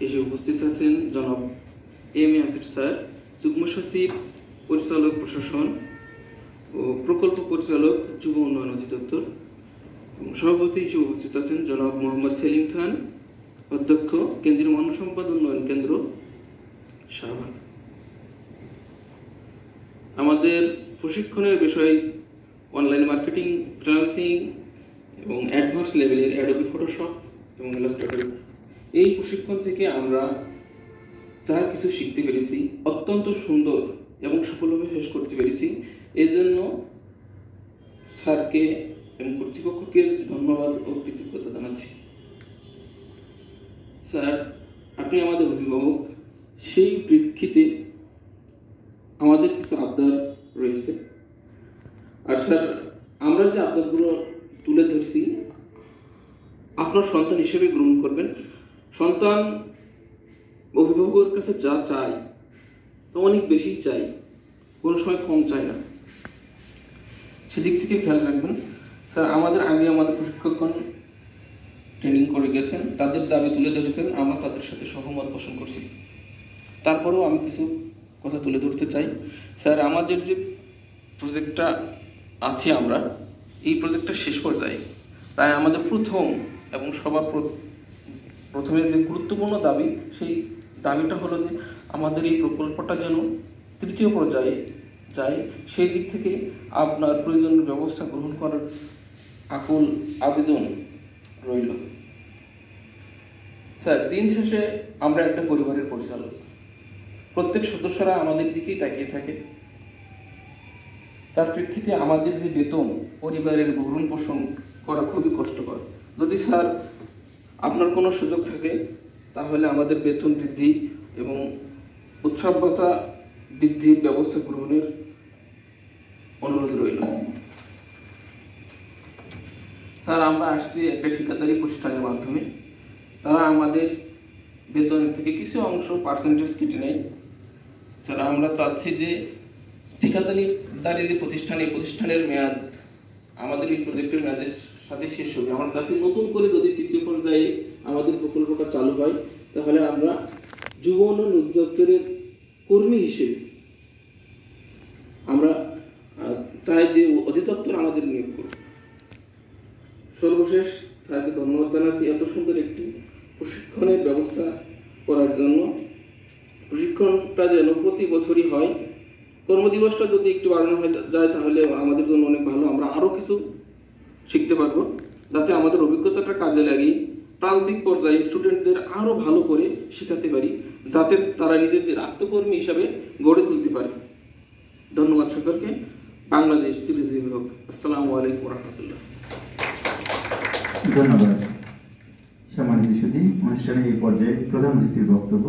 এসে উপস্থিত আছেন জনাব এম এ আতিফ স্যার, যুগ্ম সচিব পরিচালক প্রশাসন ও প্রকল্প পরিচালক যুব উন্নয়ন অধিদপ্তর। সভাপতি হিসেবে উপস্থিত আছেন জনাব মোহাম্মদ সেলিম খান, অধ্যক্ষ কেন্দ্রীয় মানব সম্পদ উন্নয়ন কেন্দ্র শাহবাগ। আমাদের প্রশিক্ষণের বিষয় অনলাইন মার্কেটিং, ফ্রিল্যান্সিং এবং অ্যাডভান্স লেভেলের অ্যাডোবি ফটোশপ এবং ইলাস্ট্রেটর। এই প্রশিক্ষণ থেকে আমরা যা কিছু শিখতে পেরেছি অত্যন্ত সুন্দর এবং সফলভাবে শেষ করতে পেরেছি। এজন্য স্যারকে এবং কর্তৃপক্ষকে ধন্যবাদ ও কৃতজ্ঞতা জানাচ্ছি। স্যার, আপনি আমাদের অভিভাবক, সেই প্রেক্ষিতে আমাদের কিছু আবদার রয়েছে। আর স্যার, আমরা যে আবদারগুলো তুলে ধরছি আপনার সন্তান হিসেবে গ্রহণ করবেন। সন্তান অভিভাবকের কাছে যা চাই তো অনেক বেশি চাই, কোনো সময় কম চায় না, সেদিক থেকে খেয়াল রাখবেন। স্যার, আমাদের প্রশিক্ষকগণ ট্রেনিং করে গেছেন, তাদের দাবি তুলে ধরেছেন, আমরা তাদের সাথে সহমত পোষণ করছি। তারপরেও আমি কিছু কথা তুলে ধরতে চাই। স্যার, আমাদের যে প্রজেক্টটা আছে, আমরা এই প্রজেক্টটা শেষ পর্যায়ে, তাই আমাদের প্রথম এবং সবার প্রথমে যে গুরুত্বপূর্ণ দাবি, সেই দাবিটা হলো যে আমাদের এই প্রকল্পটা যেন তৃতীয় পর্যায়ে যায়, সেই দিক থেকে আপনার প্রয়োজনীয় ব্যবস্থা গ্রহণ করার আকুল আবেদন রইল। স্যার, দিন শেষে আমরা একটা পরিবারের পরিচালক, প্রত্যেক সদস্যরা আমাদের দিকেই তাকিয়ে থাকে। তার প্রেক্ষিতে আমাদের যে বেতন, পরিবারের ভরণ পোষণ করা খুবই কষ্টকর। যদি স্যার আপনার কোনো সুযোগ থাকে তাহলে আমাদের বেতন বৃদ্ধি এবং উৎসব ভাতা বৃদ্ধির ব্যবস্থা গ্রহণের অনুরোধ রইল। স্যার, আমরা আসছি একটা ঠিকাদারি প্রতিষ্ঠানের মাধ্যমে, তারা আমাদের বেতনের থেকে কিছু অংশ পার্সেন্টেজ কেটে নেয়। স্যার, আমরা চাচ্ছি যে ঠিকাদারি যে প্রতিষ্ঠান, এই প্রতিষ্ঠানের মেয়াদ আমাদের এই প্রজেক্টের মেয়াদের সাথে শেষ হবে। আমার কাছে নতুন করে যদি তৃতীয় পর্যায়ে আমাদের প্রকল্পটা চালু হয়, তাহলে আমরা যুব উন্নয়ন অধিদপ্তরের কর্মী হিসেবে আমরা চাই যে অধিদপ্তর আমাদের নিয়োগ করবে। সর্বশেষ স্যারকে ধন্যবাদ জানাচ্ছি এত সুন্দর একটি প্রশিক্ষণের ব্যবস্থা করার জন্য। প্রশিক্ষণটা যেন প্রতি বছরই হয়, কর্মদিবসটা যদি একটু বাড়ানো হয়ে যায় তাহলে আমাদের জন্য অনেক ভালো। আমরা আরও কিছু শিখতে পারবো, যাতে আমাদের অভিজ্ঞতাটা কাজে লাগিয়ে প্রান্তিক পর্যায়ে স্টুডেন্টদের আরও ভালো করে শেখাতে পারি, যাতে তারা নিজেদের আত্মকর্মী হিসাবে গড়ে তুলতে পারে। ধন্যবাদ সকলকে। বাংলাদেশ সিভিল বিভাগ। আসসালামু আলাইকুম রহমতুল্লাহ। ধন্যবাদ। সম্মানিত সুধী, অনুষ্ঠানে এই পর্যায়ে প্রধান অতিথির বক্তব্য।